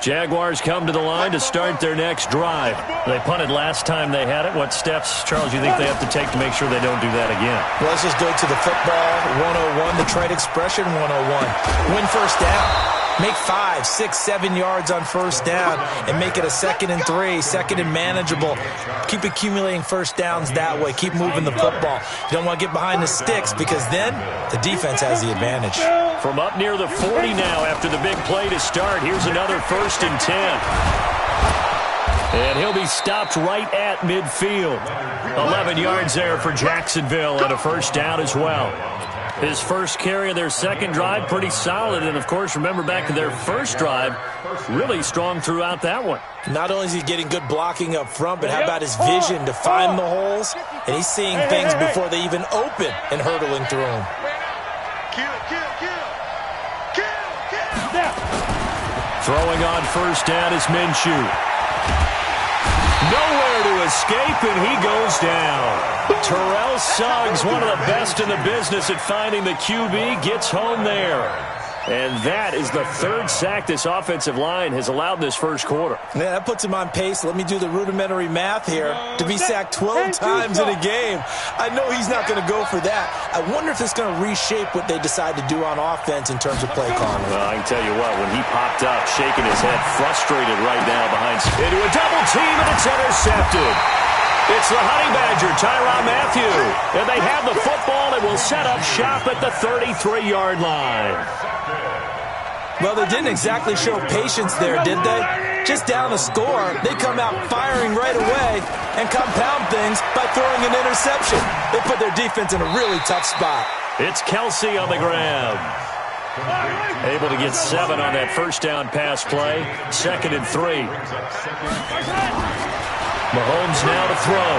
Jaguars come to the line to start their next drive. They punted last time they had it. What steps, Charles, you think they have to take to make sure they don't do that again? Well, let's just go to the football 101, the trade expression 101. Win first down. Make 5, 6, 7 yards on first down and make it a 2nd and 3, 2nd and manageable. Keep accumulating first downs that way. Keep moving the football. You don't want to get behind the sticks because then the defense has the advantage. From up near the 40 now after the big play to start, here's another 1st and 10. And he'll be stopped right at midfield. 11 yards there for Jacksonville and a first down as well. His first carry of their second drive, pretty solid. And, of course, remember back to their first drive, really strong throughout that one. Not only is he getting good blocking up front, but how about his vision to find the holes? And he's seeing things before they even open and hurdling through them. Throwing on first down is Minshew. Nowhere to escape, and he goes down. Terrell Suggs, one of the best in the business at finding the QB, gets home there. And that is the 3rd sack this offensive line has allowed this first quarter. Yeah, that puts him on pace. Let me do the rudimentary math here. To be sacked 12 times in a game, I know he's not going to go for that. I wonder if it's going to reshape what they decide to do on offense in terms of play calling. Well, I can tell you what, when he popped up, shaking his head, frustrated right now behind into a double team, and it's intercepted. It's the Honey Badger, Tyrann Mathieu. And they have the football and will set up shop at the 33-yard line. Well, they didn't exactly show patience there, did they? Just down a score, they come out firing right away and compound things by throwing an interception. They put their defense in a really tough spot. It's Kelsey on the ground. Able to get 7 on that first down pass play. 2nd and 3. Mahomes now to throw.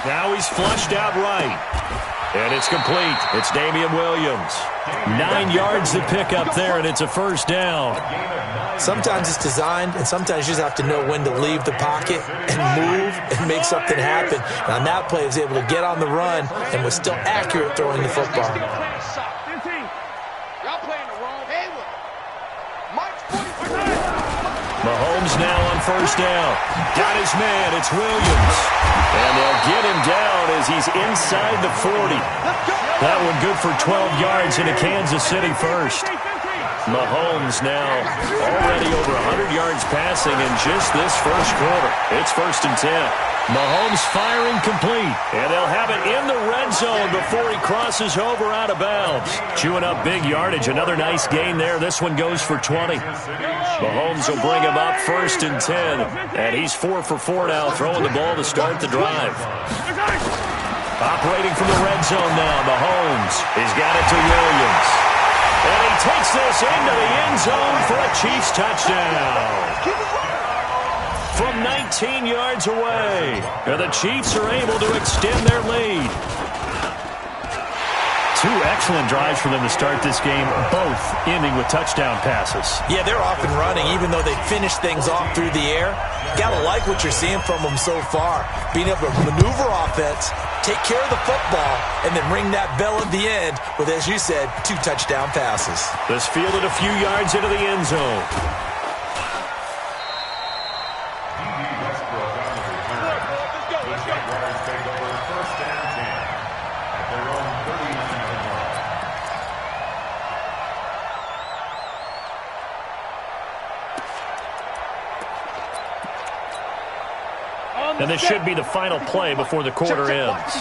Now he's flushed out right. And it's complete. It's Damian Williams. 9 yards to pick up there, and it's a first down. Sometimes it's designed, and sometimes you just have to know when to leave the pocket and move and make something happen. And on that play, he was able to get on the run and was still accurate throwing the football. Mahomes now on first down. Got his man. It's Williams. And they'll get him down as he's inside the 40. That one good for 12 yards into Kansas City first. Mahomes now already over 100 yards passing in just this first quarter. It's 1st and 10. Mahomes firing complete. And they'll have it in the red zone before he crosses over out of bounds. Chewing up big yardage. Another nice gain there. This one goes for 20. Mahomes will bring him up 1st and 10. And he's 4 for 4 now, throwing the ball to start the drive. Operating from the red zone now, Mahomes. He's got it to Williams. And he takes this into the end zone for a Chiefs touchdown. From 19 yards away. And the Chiefs are able to extend their lead. 2 excellent drives for them to start this game, both ending with touchdown passes. Yeah, they're off and running, even though they finished things off through the air. Gotta like what you're seeing from them so far. Being able to maneuver offense, take care of the football, and then ring that bell at the end with, as you said, 2 touchdown passes. This fielded a few yards into the end zone. And this should be the final play before the quarter ends.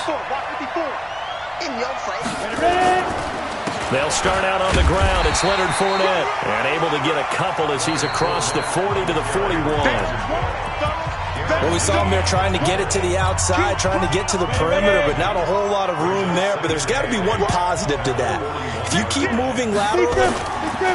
They'll start out on the ground. It's Leonard Fournette. And able to get a couple as he's across the 40 to the 41. Well, we saw him there trying to get it to the outside, trying to get to the perimeter, but not a whole lot of room there. But there's got to be one positive to that. If you keep moving laterally,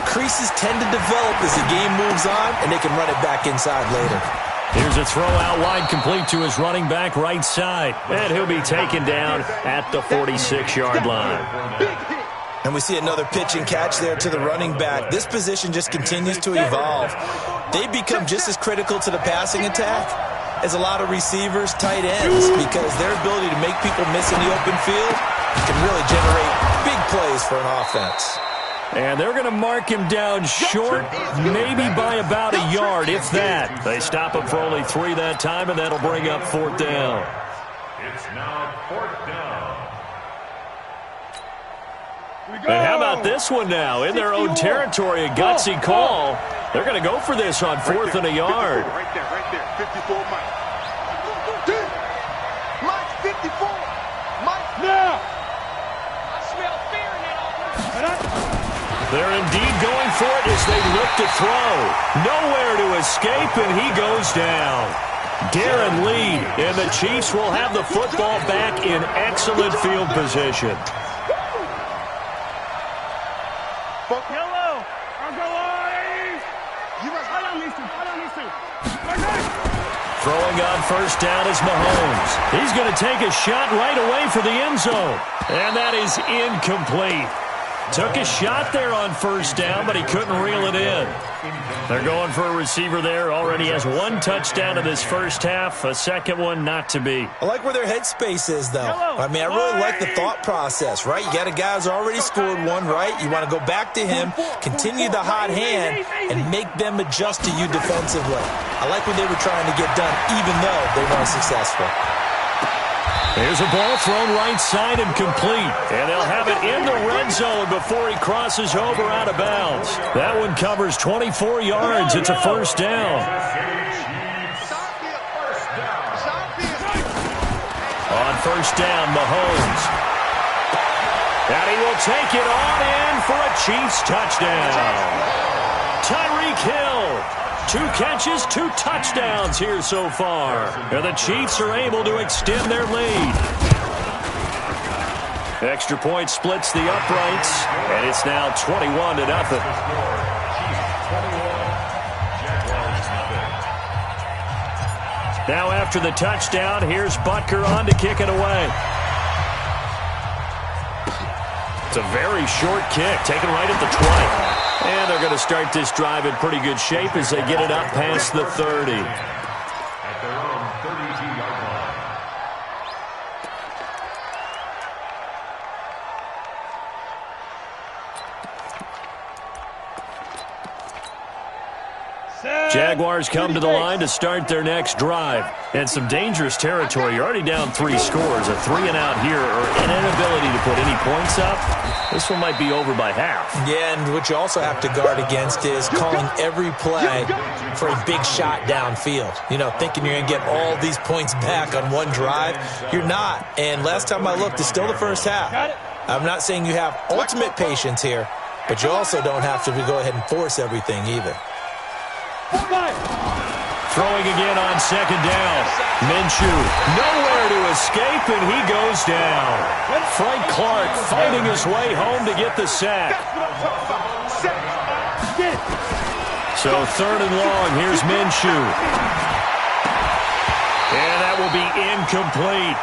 creases tend to develop as the game moves on, and they can run it back inside later. Here's a throw out wide complete to his running back right side. And he'll be taken down at the 46-yard line. And we see another pitch and catch there to the running back. This position just continues to evolve. They become just as critical to the passing attack as a lot of receivers, tight ends, because their ability to make people miss in the open field can really generate big plays for an offense. And they're going to mark him down short, maybe by about a yard, if that. They stop him for only 3 that time, and that'll bring up 4th down. It's now 4th down. And how about this one now? In their own territory, a gutsy call. They're going to go for this on 4th and a yard. Right there. 54, Mike. Mike, 54. Mike, now. I smell fear in that offense. They're indeed going for it as they look to throw. Nowhere to escape, and he goes down. Darren Lee, and the Chiefs will have the football back in excellent field position. Yellow, I'll go live. Hold on these two. Throwing on 1st down is Mahomes. He's going to take a shot right away for the end zone. And that is incomplete. Took a shot there on 1st down, but he couldn't reel it in. They're going for a receiver there. Already has 1 touchdown in this first half. A second one not to be. I like where their headspace is, though. I mean, I really like the thought process, right? You got a guy who's already scored 1, right? You want to go back to him, continue the hot hand, and make them adjust to you defensively. I like what they were trying to get done, even though they weren't successful. Here's a ball thrown right side and complete. And they'll have it in the red zone before he crosses over out of bounds. That one covers 24 yards. It's a 1st down. On 1st down, Mahomes. And he will take it on in for a Chiefs touchdown. Tyreek Hill. 2 catches, 2 touchdowns here so far. And the Chiefs are able to extend their lead. Extra point splits the uprights, and it's now 21-0. Now after the touchdown, here's Butker on to kick it away. It's a very short kick, taken right at the 20. And they're going to start this drive in pretty good shape as they get it up past the 30. At their own 32-yard line. Jaguars come to the line to start their next drive. And some dangerous territory. You're already down 3 scores. A 3-and-out here or an inability to put any points up. This one might be over by half. Yeah, and what you also have to guard against is calling every play for a big shot downfield. You know, thinking you're going to get all these points back on one drive. You're not. And last time I looked, it's still the first half. I'm not saying you have ultimate patience here, but you also don't have to go ahead and force everything either. Throwing again on 2nd down. Minshew nowhere to escape, and he goes down. Frank Clark fighting his way home to get the sack. So 3rd and long. Here's Minshew. And that will be incomplete.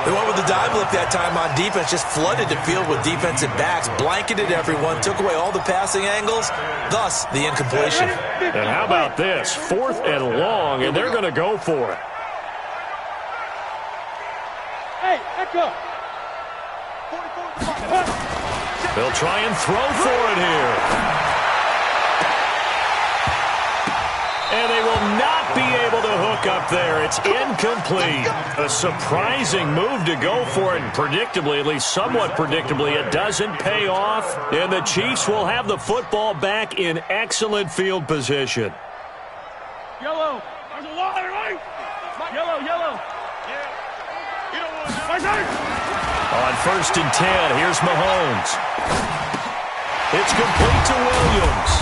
They went with the dive look that time on defense, just flooded the field with defensive backs, blanketed everyone, took away all the passing angles, thus the incompletion. And how about this? 4th and long, and they're going to go for it. Hey, echo. They'll try and throw for it here. And they will not be able to hook up there. It's incomplete. A surprising move to go for it. And predictably, at least somewhat predictably, it doesn't pay off. And the Chiefs will have the football back in excellent field position. Yellow. There's a water, right? Yellow. Yeah. You don't want that. On 1st and 10, here's Mahomes. It's complete to Williams.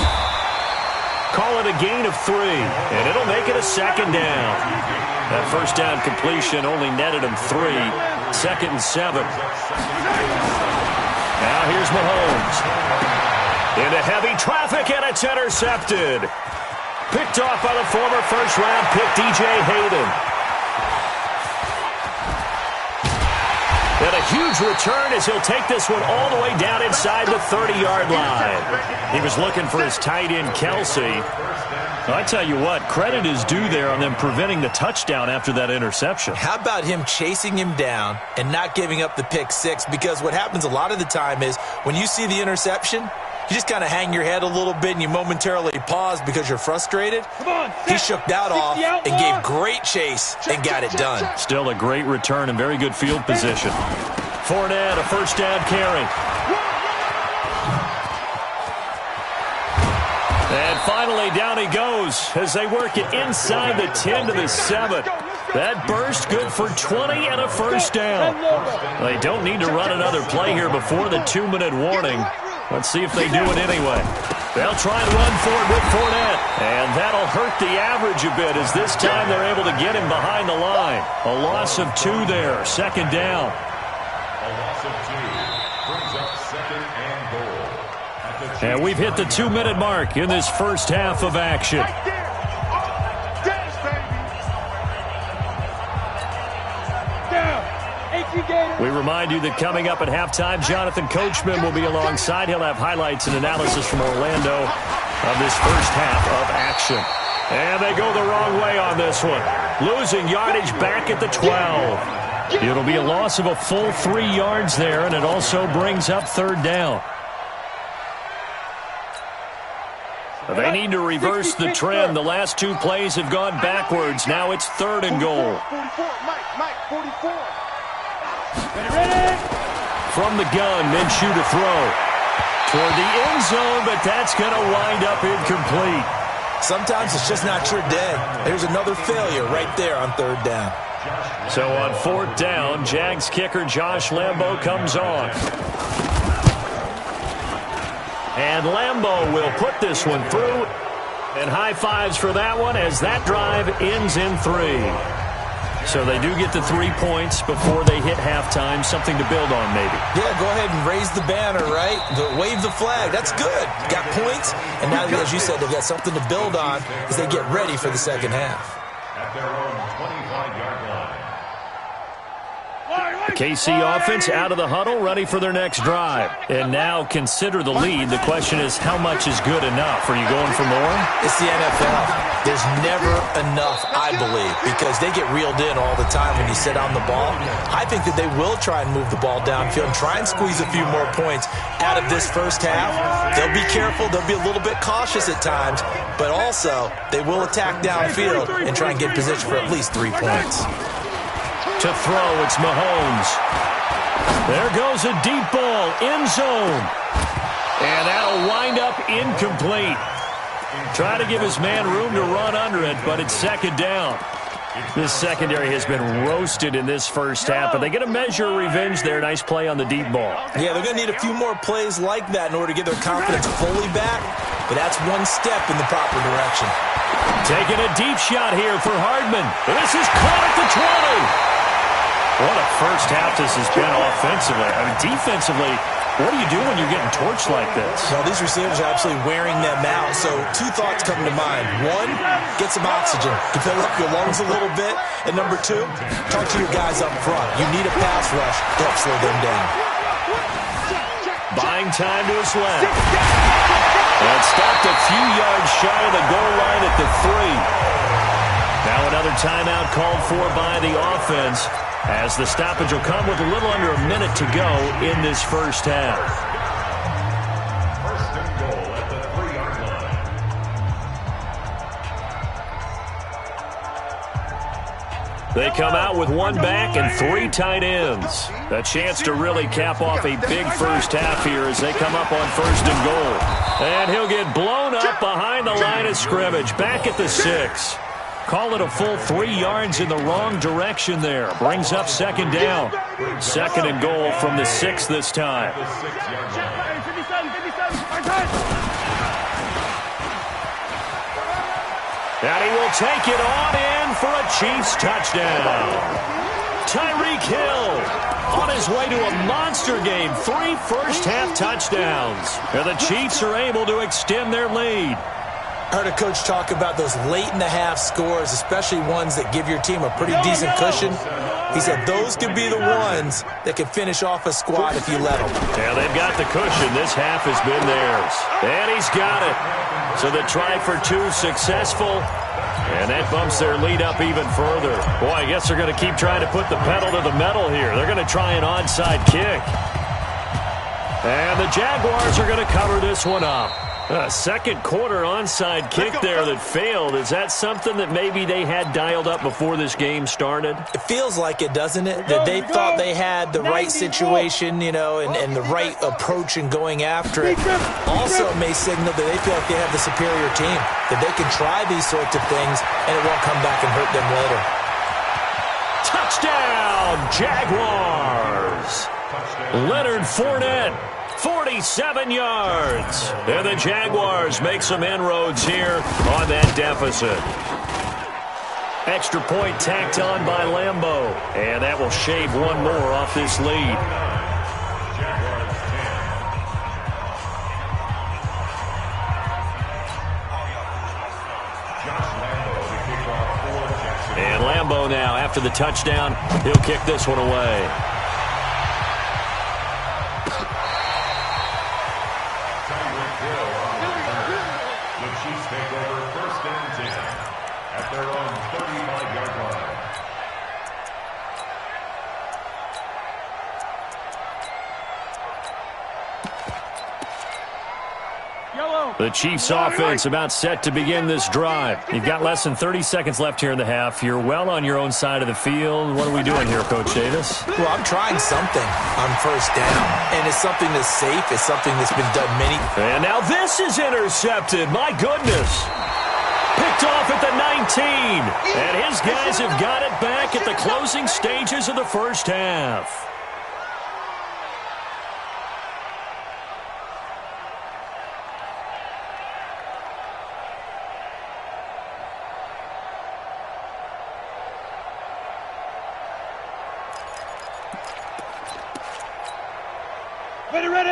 Call it a gain of 3, and it'll make it a 2nd down. That 1st down completion only netted him 3. 2nd and 7. Now here's Mahomes. Into heavy traffic, and it's intercepted. Picked off by the former first-round pick, DJ Hayden. And a huge return as he'll take this one all the way down inside the 30-yard line. He was looking for his tight end, Kelsey. Well, I tell you what, credit is due there on them preventing the touchdown after that interception. How about him chasing him down and not giving up the pick 6? Because what happens a lot of the time is when you see the interception, you just kind of hang your head a little bit and you momentarily pause because you're frustrated. He shook that off and gave great chase and got it done. Still a great return and very good field position. Fournette, a first down carry. And finally, down he goes as they work it inside the 10 to the 7. That burst good for 20 and a first down. They don't need to run another play here before the 2-minute warning. Let's see if they do it anyway. They'll try and run for it with Fournette. And that'll hurt the average a bit as this time they're able to get him behind the line. A loss of 2 there, second down. A loss of 2 brings up second and goal. And we've hit the 2-minute mark in this first half of action. We remind you that coming up at halftime, Jonathan Coachman will be alongside. He'll have highlights and analysis from Orlando of this first half of action. And they go the wrong way on this one. Losing yardage back at the 12. It'll be a loss of a full 3 yards there, and it also brings up third down. They need to reverse the trend. The last 2 plays have gone backwards. Now it's third and goal. 44, Mike, 44. From the gun, Minshew to throw. Toward the end zone, but that's going to wind up incomplete. Sometimes it's just not your day. There's another failure right there on third down. So on fourth down, Jags kicker Josh Lambo comes on. And Lambo will put this one through. And high fives for that one as that drive ends in 3. So they do get the 3 points before they hit halftime. Something to build on, maybe. Yeah, go ahead and raise the banner, right? Wave the flag. That's good. Got points. And now, as you said, they've got something to build on as they get ready for the second half. At their own 25-yard line. The KC offense out of the huddle, ready for their next drive. And now consider the lead. The question is, how much is good enough? Are you going for more? It's the NFL. There's never enough, I believe, because they get reeled in all the time when you sit on the ball. I think that they will try and move the ball downfield and try and squeeze a few more points out of this first half. They'll be careful. They'll be a little bit cautious at times, but also they will attack downfield and try and get position for at least 3 points. To throw, it's Mahomes. There goes a deep ball, end zone. And that'll wind up incomplete. Try to give his man room to run under it, but it's second down. This secondary has been roasted in this first half, but they get a measure of revenge there. Nice play on the deep ball. Yeah, they're going to need a few more plays like that in order to get their confidence fully back, but that's one step in the proper direction. Taking a deep shot here for Hardman. This is caught at the 20. What a first half this has been offensively. I mean, defensively, what do you do when you're getting torched like this? Well, these receivers are absolutely wearing them out. So 2 thoughts come to mind. 1, get some oxygen to fill up your lungs a little bit. And number 2, talk to your guys up front. You need a pass rush to help slow them down. Buying time to his left. And stopped a few yards shy of the goal line at the 3. Now another timeout called for by the offense, as the stoppage will come with a little under a minute to go in this first half. First and goal at the 3-yard line. They come out with 1 back and 3 tight ends. A chance to really cap off a big first half here as they come up on first and goal. And he'll get blown up behind the line of scrimmage, back at the 6. Call it a full 3 yards in the wrong direction there. Brings up second down. Second and goal from the 6 this time. The 6-yard line. 57, And he will take it on in for a Chiefs touchdown. Tyreek Hill on his way to a monster game. 3 first-half touchdowns. And the Chiefs are able to extend their lead. I heard a coach talk about those late-in-the-half scores, especially ones that give your team a pretty decent cushion. He said those could be the ones that could finish off a squad if you let them. Yeah, they've got the cushion. This half has been theirs. And he's got it. So the try for 2 successful. And that bumps their lead up even further. Boy, I guess they're going to keep trying to put the pedal to the metal here. They're going to try an onside kick. And the Jaguars are going to cover this one up. A second quarter onside kick there that failed. Is that something that maybe they had dialed up before this game started? It feels like it, doesn't it? That they thought they had the right situation, you know, and the right approach in going after it. Also, it may signal that they feel like they have the superior team, that they can try these sorts of things, and it won't come back and hurt them later. Touchdown, Jaguars! Leonard Fournette, 47 yards. And the Jaguars make some inroads here on that deficit. Extra point tacked on by Lambeau. And that will shave one more off this lead. And Lambeau now, after the touchdown, he'll kick this one away. The Chiefs offense about set to begin this drive. You've got less than 30 seconds left here in the half. You're well on your own side of the field. What are we doing here, Coach Davis? Well, I'm trying something on first down, and it's something that's safe. It's something that's been done many. And now this is intercepted. My goodness. Picked off at the 19. And his guys have got it back at the closing stages of the first half.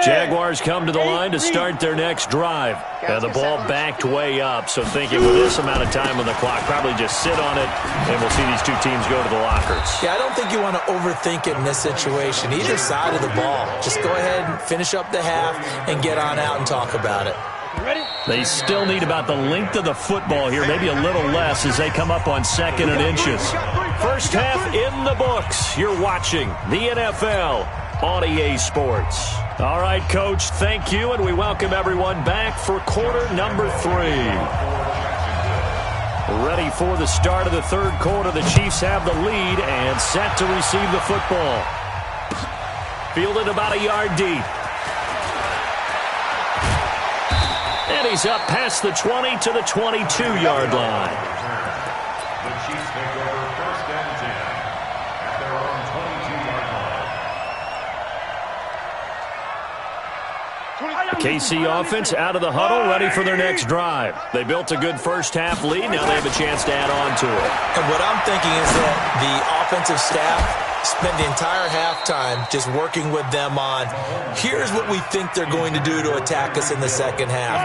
Jaguars come to the line to start their next drive. And the ball backed way up, so thinking with this amount of time on the clock, probably just sit on it, and we'll see these two teams go to the lockers. Yeah, I don't think you want to overthink it in this situation. Either side of the ball. Just go ahead and finish up the half and get on out and talk about it. They still need about the length of the football here, maybe a little less as they come up on 2nd and inches. First half in the books. You're watching the NFL on EA Sports. All right, Coach, thank you, and we welcome everyone back for quarter number 3. Ready for the start of the third quarter. The Chiefs have the lead and set to receive the football. Fielded about a yard deep. And he's up past the 20 to the 22-yard line. The Chiefs take over 1st and 10 at their own 22-yard line. The KC offense out of the huddle, ready for their next drive. They built a good first half lead. Now they have a chance to add on to it. And what I'm thinking is that the offensive staff spent the entire halftime just working with them on, here's what we think they're going to do to attack us in the second half.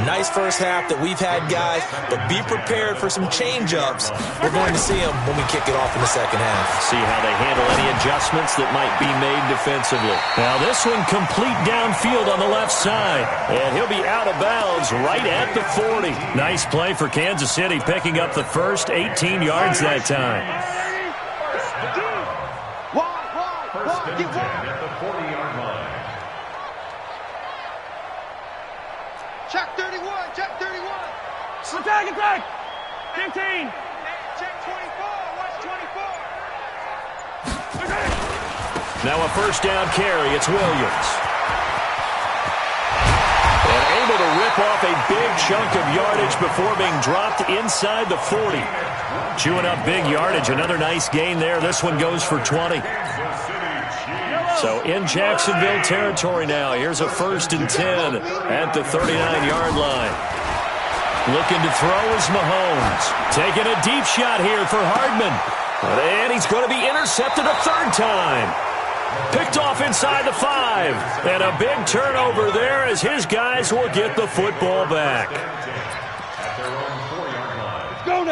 Nice first half that we've had, guys, but be prepared for some change-ups. We're going to see them when we kick it off in the second half. See how they handle any adjustments that might be made defensively. Now this one complete downfield on the left side, and he'll be out of bounds right at the 40. Nice play for Kansas City, picking up the first 18 yards that time. First and 10 at the 40-yard line. Check 31, check 31. Attack. 15. Check 24, watch 24. Now a first down carry, it's Williams. And able to rip off a big chunk of yardage before being dropped inside the 40. Chewing up big yardage, another nice gain there. This one goes for 20. So in Jacksonville territory now. Here's a 1st and 10 at the 39-yard line. Looking to throw is Mahomes. Taking a deep shot here for Hardman. And he's going to be intercepted a 3rd time. Picked off inside the 5. And a big turnover there as his guys will get the football back.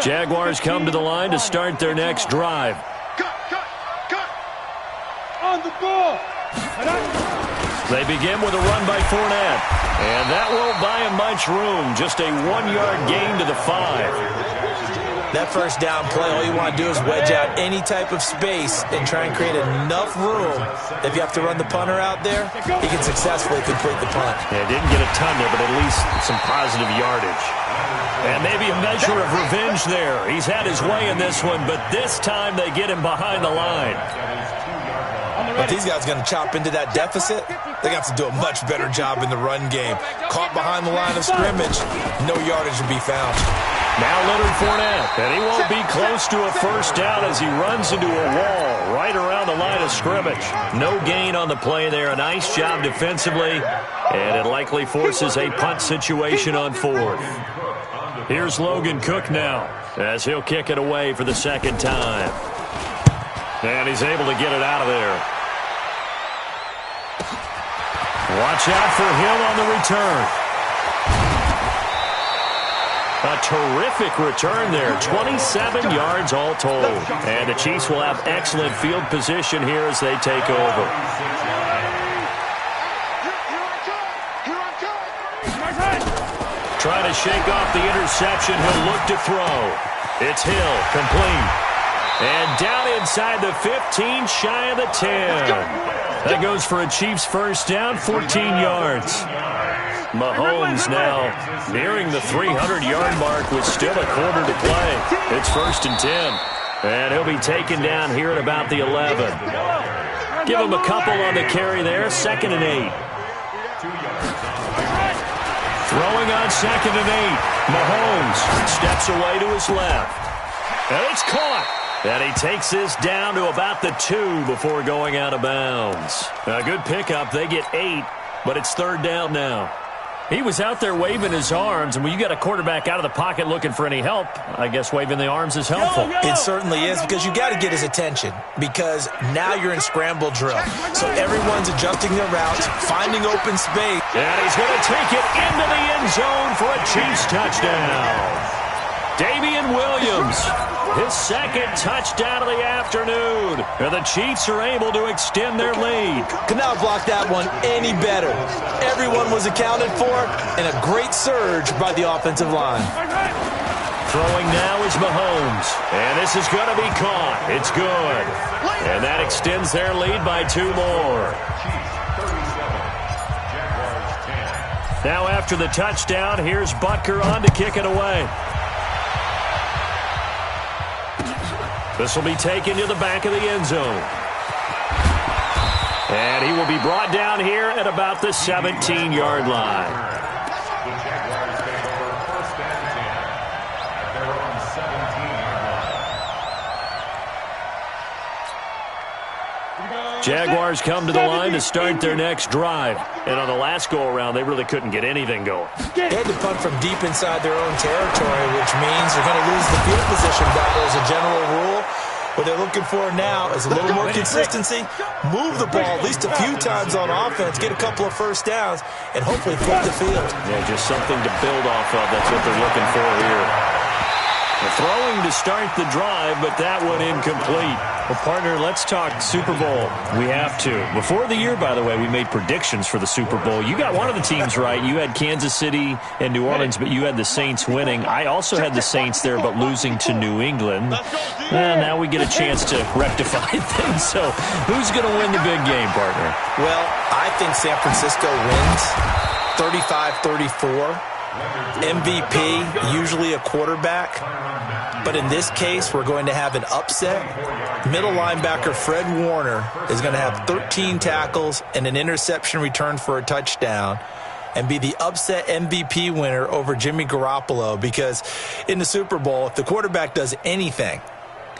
Jaguars come to the line to start their next drive. On the ball. They begin with a run by Fournette. And that won't buy him much room. Just a 1-yard gain to the 5. That first down play, all you want to do is wedge out any type of space and try and create enough room. If you have to run the punter out there, he can successfully complete the punt. Yeah, didn't get a ton there, but at least some positive yardage. And maybe a measure of revenge there. He's had his way in this one, but this time they get him behind the line. But these guys are going to chop into that deficit. They got to do a much better job in the run game. Caught behind the line of scrimmage, no yardage to be found. Now Leonard Fournette, and he won't be close to a first down as he runs into a wall right around the line of scrimmage. No gain on the play there. A nice job defensively, and it likely forces a punt situation on fourth. Here's Logan Cook now as he'll kick it away for the second time. And he's able to get it out of there. Watch out for Hill on the return. A terrific return there. 27 yards all told. And the Chiefs will have excellent field position here as they take over. Trying to shake off the interception. He'll look to throw. It's Hill, complete. And down inside the 15, shy of the 10. That goes for a Chiefs first down, 14 yards. Mahomes now nearing the 300-yard mark with still a quarter to play. It's 1st and 10. And he'll be taken down here at about the 11. Give him a couple on the carry there, 2nd and 8. Throwing on 2nd and 8. Mahomes steps away to his left. And it's caught. And he takes this down to about the 2 before going out of bounds. A good pickup. They get 8, but it's 3rd down now. He was out there waving his arms, and when you got a quarterback out of the pocket looking for any help, I guess waving the arms is helpful. It certainly is, because you got to get his attention, because now you're in scramble drill. So everyone's adjusting their routes, finding open space. And he's going to take it into the end zone for a Chiefs touchdown. Damian Williams, his 2nd touchdown of the afternoon. And the Chiefs are able to extend their lead. Could not block that one any better. Everyone was accounted for, and a great surge by the offensive line. Throwing now is Mahomes. And this is going to be caught. It's good. And that extends their lead by 2 more. Now after the touchdown, here's Butker on to kick it away. This will be taken to the back of the end zone. And he will be brought down here at about the 17-yard line. The Jaguars take over 1st and 10 at their own 17-yard line. Jaguars come to the line to start their next drive. And on the last go-around, they really couldn't get anything going. They had to punt from deep inside their own territory, which means they're going to lose the field position battle as a general rule. What they're looking for now is a little more consistency, move the ball at least a few times on offense, get a couple of first downs, and hopefully flip the field. Yeah, just something to build off of. That's what they're looking for here. Throwing to start the drive, but that one incomplete. Well, partner, let's talk Super Bowl. We have to. Before the year, by the way, we made predictions for the Super Bowl. You got one of the teams right. You had Kansas City and New Orleans, but you had the Saints winning. I also had the Saints there, but losing to New England. And now we get a chance to rectify things. So who's going to win the big game, partner? Well, I think San Francisco wins 35-34. MVP, usually a quarterback. But in this case, we're going to have an upset. Middle linebacker Fred Warner is going to have 13 tackles and an interception return for a touchdown and be the upset MVP winner over Jimmy Garoppolo, because in the Super Bowl, if the quarterback does anything,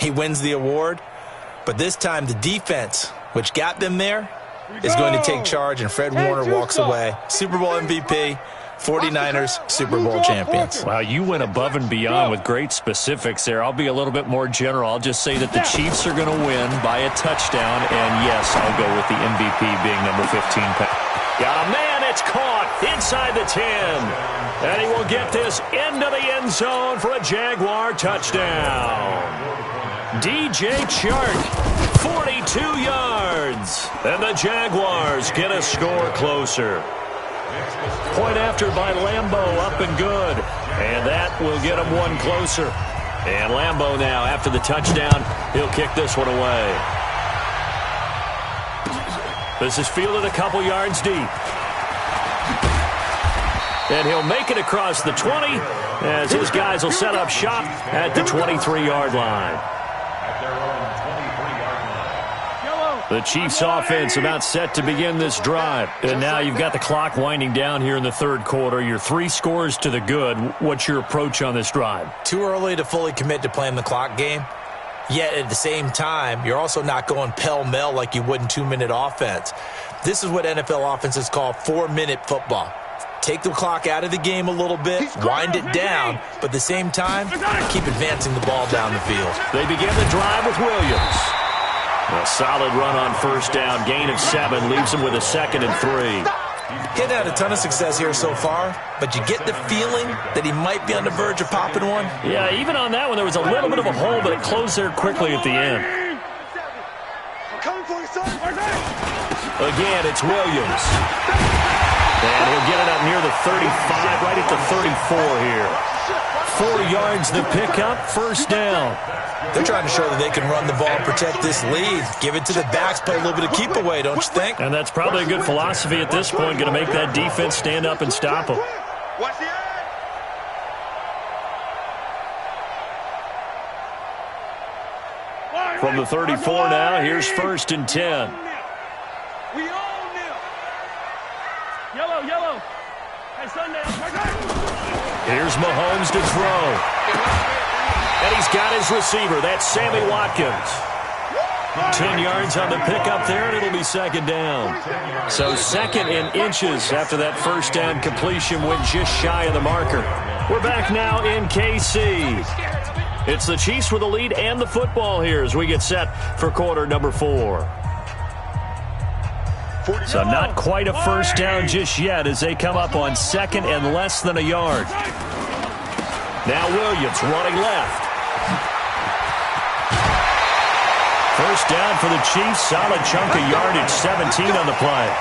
he wins the award. But this time, the defense, which got them there, is going to take charge, and Fred Warner walks away. Super Bowl MVP. 49ers Super Bowl champions. Wow, you went above and beyond with great specifics there. I'll be a little bit more general. I'll just say that the Chiefs are going to win by a touchdown, and yes, I'll go with the MVP being number 15. Got a man, it's caught inside the 10. And he will get this into the end zone for a Jaguar touchdown. DJ Chark, 42 yards. And the Jaguars get a score closer. Point after by Lambeau, up and good. And that will get them one closer. And Lambeau now, after the touchdown, he'll kick this one away. This is fielded a couple yards deep. And he'll make it across the 20 as his guys will set up shop at the 23-yard line. The Chiefs offense about set to begin this drive. And now you've got the clock winding down here in the third quarter. You're 3 scores to the good. What's your approach on this drive? Too early to fully commit to playing the clock game. Yet at the same time, you're also not going pell-mell like you would in 2-minute offense. This is what NFL offenses call 4-minute football. Take the clock out of the game a little bit, wind it down, but at the same time, keep advancing the ball down the field. They begin the drive with Williams. A solid run on first down, gain of 7, leaves him with a 2nd and 3. He's had a ton of success here so far, but you get the feeling that he might be on the verge of popping one. Yeah, even on that one, there was a little bit of a hole, but it closed there quickly at the end. Again, it's Williams. And he'll get it up near the 35, right at the 34 here. 4 yards the pickup, first down. They're trying to show that they can run the ball and protect this lead. Give it to the backs, play a little bit of keep away, don't you think? And that's probably a good philosophy at this point, going to make that defense stand up and stop them. From the 34 now, here's 1st and 10. We own them. Yellow. Hey, Sunday. Here's Mahomes to throw. And he's got his receiver. That's Sammy Watkins. 10 yards on the pickup there, and it'll be 2nd down. So 2nd and inches after that first down completion went just shy of the marker. We're back now in KC. It's the Chiefs with the lead and the football here as we get set for quarter number 4. So not quite a first down just yet as they come up on 2nd and less than a yard. Now Williams running left. First down for the Chiefs. Solid chunk of yardage, 17 on the play.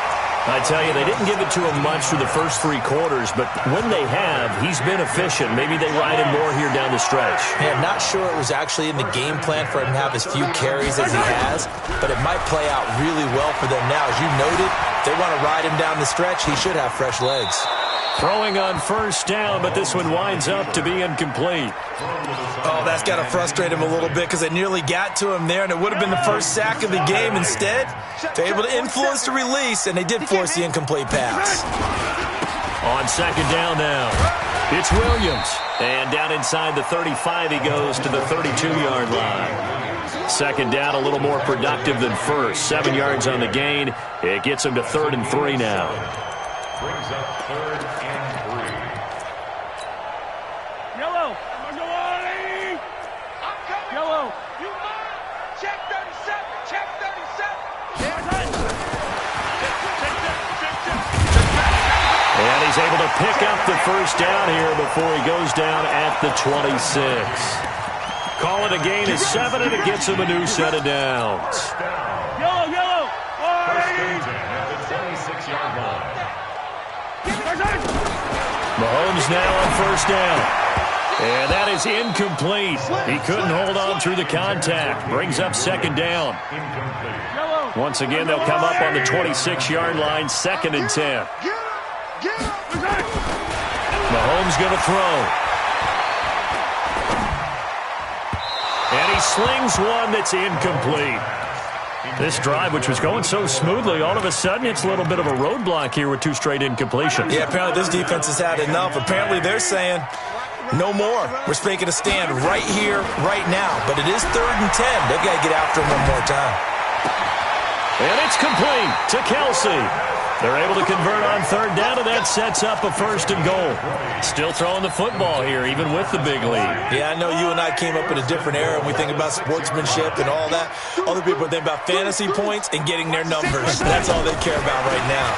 I tell you, they didn't give it to him much for the first 3 quarters, but when they have, he's been efficient. Maybe they ride him more here down the stretch. Yeah, I'm not sure it was actually in the game plan for him to have as few carries as he has, but it might play out really well for them now. As you noted, they want to ride him down the stretch. He should have fresh legs. Throwing on first down, but this one winds up to be incomplete. Oh, that's got to frustrate him a little bit because they nearly got to him there, and it would have been the first sack of the game. Instead, they're able to influence the release, and they did force the incomplete pass. On 2nd down now, it's Williams. And down inside the 35, he goes to the 32-yard line. 2nd down, a little more productive than first. 7 yards on the gain. It gets him to 3rd and 3 now. Brings up 3rd and 3. Yellow. I'm coming. Yellow. You mine. Check 37. Check 37. And he's able to pick up the first down here before he goes down at the 26. Call it a gain of 7, and it gets him a new set of downs. Yellow. First and 10 at the 26-yard line. Mahomes now on first down. And that is incomplete. He couldn't hold on through the contact. Brings up 2nd down. Once again, they'll come up on the 26-yard line, 2nd and 10. Mahomes going to throw. And he slings one that's incomplete. This drive, which was going so smoothly, all of a sudden it's a little bit of a roadblock here with 2 straight incompletions. Yeah, apparently this defense has had enough. Apparently they're saying, no more. We're making a stand right here, right now. But it is 3rd and 10. They've got to get after him one more time. And it's complete to Kelsey. They're able to convert on 3rd down, and that sets up a 1st and goal. Still throwing the football here, even with the big lead. Yeah, I know you and I came up in a different era, and we think about sportsmanship and all that. Other people think about fantasy points and getting their numbers. That's all they care about right now.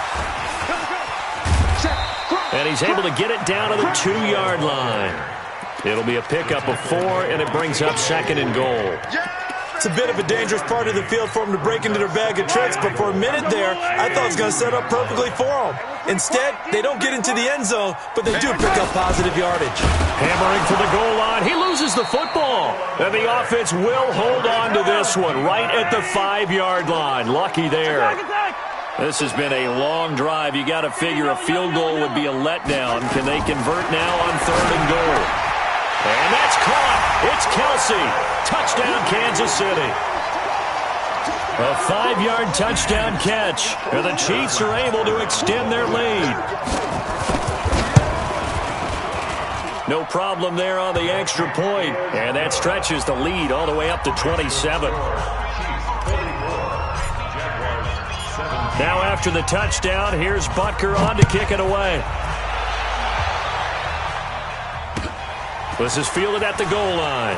And he's able to get it down to the 2-yard line. It'll be a pickup of 4, and it brings up 2nd and goal. It's a bit of a dangerous part of the field for them to break into their bag of tricks, but for a minute there, I thought it was going to set up perfectly for them. Instead, they don't get into the end zone, but they do pick up positive yardage. Hammering for the goal line. He loses the football. And the offense will hold on to this one right at the 5-yard line. Lucky there. This has been a long drive. You got to figure a field goal would be a letdown. Can they convert now on 3rd and goal? And that's caught. It's Kelsey. Touchdown, Kansas City. A 5-yard touchdown catch. And the Chiefs are able to extend their lead. No problem there on the extra point. And that stretches the lead all the way up to 27. Now after the touchdown, here's Butker on to kick it away. This is fielded at the goal line.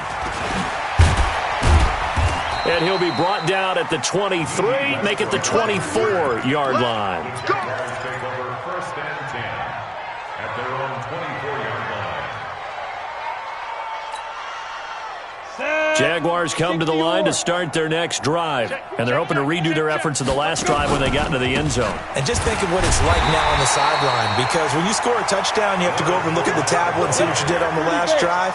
And he'll be brought down at the 23, make it the 24-yard line. Jaguars take over 1st and 10 at their own 24-yard line. Jaguars come to the line to start their next drive. And they're hoping to redo their efforts of the last drive when they got into the end zone. And just think of what it's like now on the sideline, because when you score a touchdown, you have to go over and look at the tablet and see what you did on the last drive.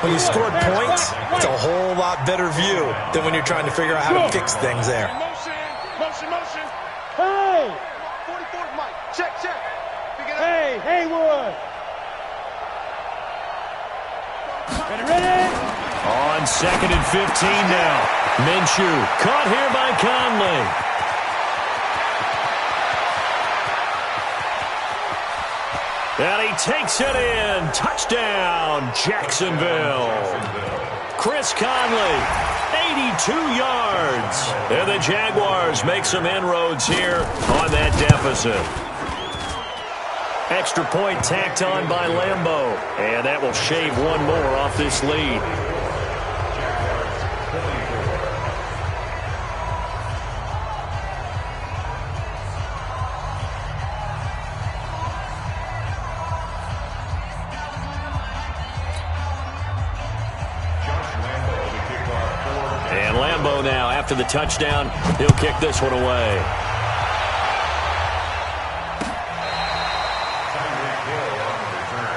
When you scored points, it's a whole lot better view than when you're trying to figure out how to fix things there. Motion. Hey! 44, Mike. Check. Hey, Haywood. Ready? On 2nd and 15 now. Minshew caught here by Conley. And he takes it in. Touchdown, Jacksonville. Chris Conley, 82 yards. And the Jaguars make some inroads here on that deficit. Extra point tacked on by Lambeau. And that will shave one more off this lead. And Lambeau now, after the touchdown, he'll kick this one away.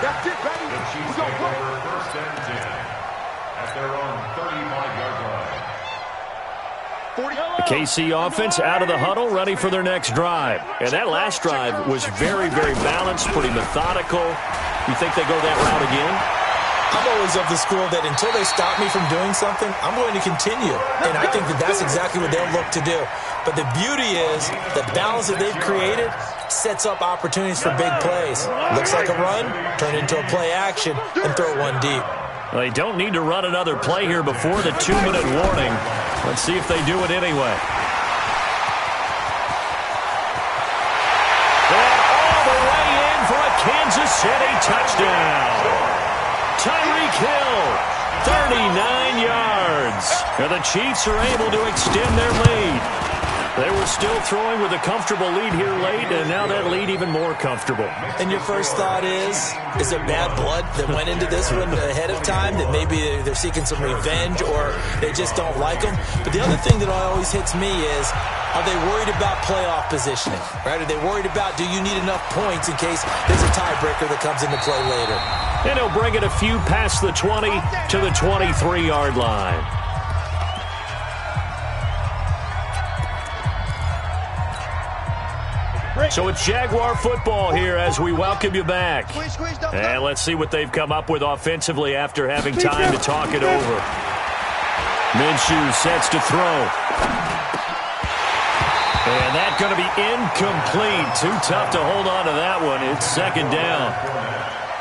That's it, baby. The Chiefs take over 1st and 10 at their own 35-yard line. The KC offense out of the huddle, ready for their next drive. And that last drive was very, very balanced, pretty methodical. You think they go that route again? I'm always of the school that until they stop me from doing something, I'm going to continue. And I think that that's exactly what they'll look to do. But the beauty is the balance that they've created sets up opportunities for big plays. Looks like a run, turn into a play action, and throw one deep. Well, they don't need to run another play here before the 2-minute warning. Let's see if they do it anyway. And all the way in for a Kansas City touchdown. Tyreek Hill, 39 yards. And the Chiefs are able to extend their lead. They were still throwing with a comfortable lead here late, and now that lead even more comfortable. And your first thought is it bad blood that went into this one ahead of time, that maybe they're seeking some revenge or they just don't like them? But the other thing that always hits me is, are they worried about playoff positioning? Right? Are they worried about, do you need enough points in case there's a tiebreaker that comes into play later? And he'll bring it a few past the 20 to the 23-yard line. So it's Jaguar football here as we welcome you back. And let's see what they've come up with offensively after having time to talk it over. Minshew sets to throw. And that's going to be incomplete. Too tough to hold on to that one. It's 2nd down.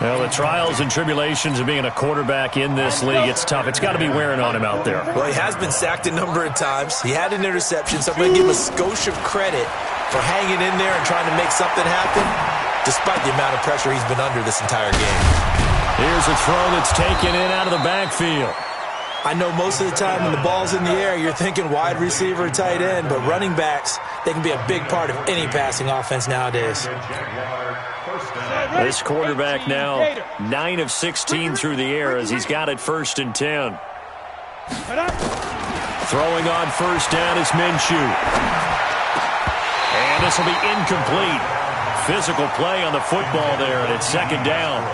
Well, the trials and tribulations of being a quarterback in this league, it's tough. It's got to be wearing on him out there. Well, he has been sacked a number of times. He had an interception, so I'm going to give him a skosh of credit for hanging in there and trying to make something happen, despite the amount of pressure he's been under this entire game. Here's a throw that's taken in out of the backfield. I know most of the time when the ball's in the air, you're thinking wide receiver, tight end, but running backs, they can be a big part of any passing offense nowadays. This quarterback now 9 of 16 through the air as he's got it 1st and 10. Throwing on first down is Minshew. And this will be incomplete. Physical play on the football there, and it's second down.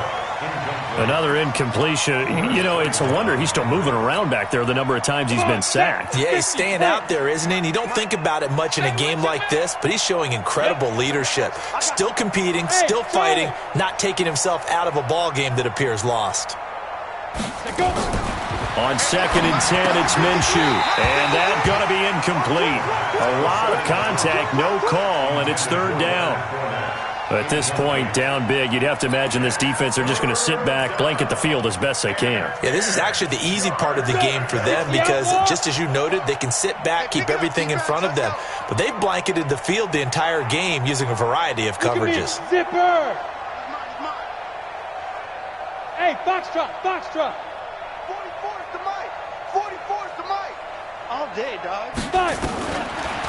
Another incompletion. You know, it's a wonder he's still moving around back there the number of times he's been sacked. Yeah, he's staying out there, isn't he? And you don't think about it much in a game like this, but he's showing incredible leadership. Still competing, still fighting, not taking himself out of a ball game that appears lost. On second and 10, it's Minshew. And that's going to be incomplete. A lot of contact, no call, and it's third down. At this point, down big, you'd have to imagine this defense are just going to sit back, blanket the field as best they can. Yeah, this is actually the easy part of the game for them because, just as you noted, they can sit back, keep everything in front of them. But they've blanketed the field the entire game using a variety of coverages. Zipper! Hey, Foxtrot, Foxtrot! 44's the mic! 44's the mic! All day, dog. Five!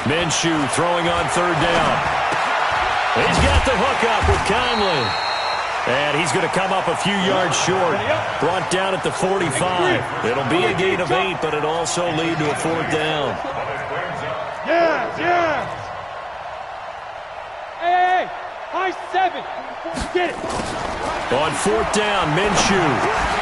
Minshew throwing on third down. He's got the hook up with Conley. And he's going to come up a few yards short. Brought down at the 45. It'll be a gain of 8, but it'll also lead to a fourth down. Yes, yes! Hey, high 7. Get it. On fourth down, Minshew.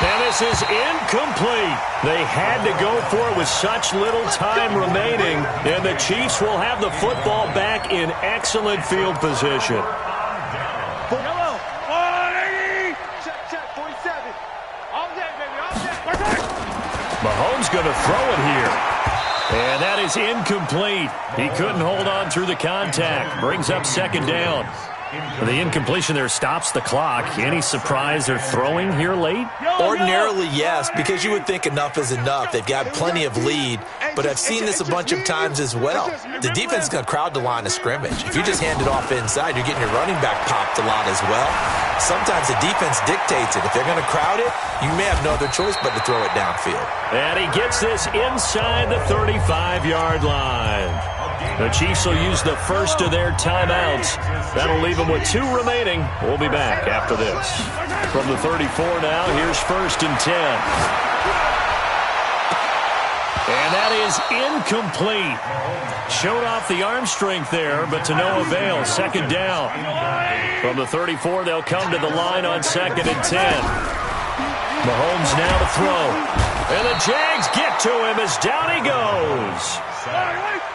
And this is incomplete. They had to go for it with such little time remaining, and the Chiefs will have the football back in excellent field position. Hello. 180. Check, 47. All day, baby, all day. Mahomes going to throw it here. And that is incomplete. He couldn't hold on through the contact. Brings up second down. The incompletion there stops the clock. Any surprise they're throwing here late? Ordinarily, yes, because you would think enough is enough. They've got plenty of lead, but I've seen this a bunch of times as well. The defense is going to crowd the line of scrimmage. If you just hand it off inside, you're getting your running back popped a lot as well. Sometimes the defense dictates it. If they're going to crowd it, you may have no other choice but to throw it downfield. And he gets this inside the 35-yard line. The Chiefs will use the first of their timeouts. That'll leave them with 2 remaining. We'll be back after this. From the 34 now, here's first and 10. And that is incomplete. Showed off the arm strength there, but to no avail. Second down. From the 34, they'll come to the line on second and 10. Mahomes now to throw. And the Jags get to him as down he goes.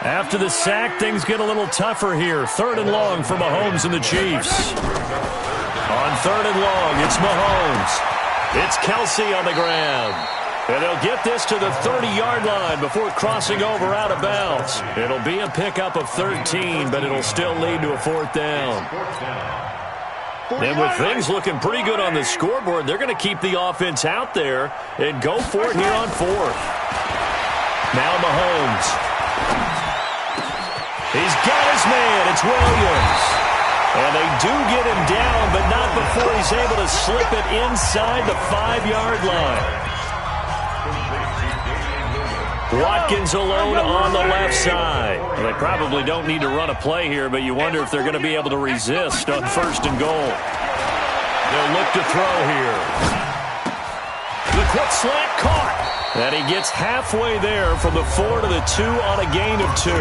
After the sack, things get a little tougher here. Third and long for Mahomes and the Chiefs. On third and long, it's Mahomes. It's Kelsey on the ground. And they'll get this to the 30-yard line before crossing over out of bounds. It'll be a pickup of 13, but it'll still lead to a fourth down. And with things looking pretty good on the scoreboard, they're going to keep the offense out there and go for it here on fourth. Now Mahomes. He's got his man. It's Williams. And they do get him down, but not before he's able to slip it inside the 5-yard line. Watkins alone on the left side. Well, they probably don't need to run a play here, but you wonder if they're going to be able to resist on first and goal. They'll look to throw here. The quick slant caught. And he gets halfway there from the 4 to the 2 on a gain of 2.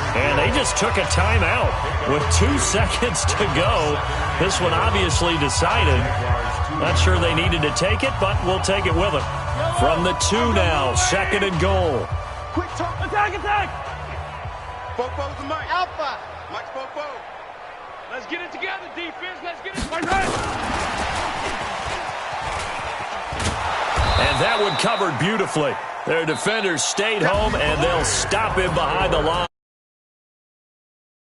And they just took a timeout with 2 seconds to go. This one obviously decided. Not sure they needed to take it, but we'll take it with them. From the 2 now, second and goal. Quick talk. Attack, attack! Fofo's the mic. Alpha! Mike's Fofo. Let's get it together, defense. Let's get it. And that one covered beautifully. Their defenders stayed home, and they'll stop him behind the line.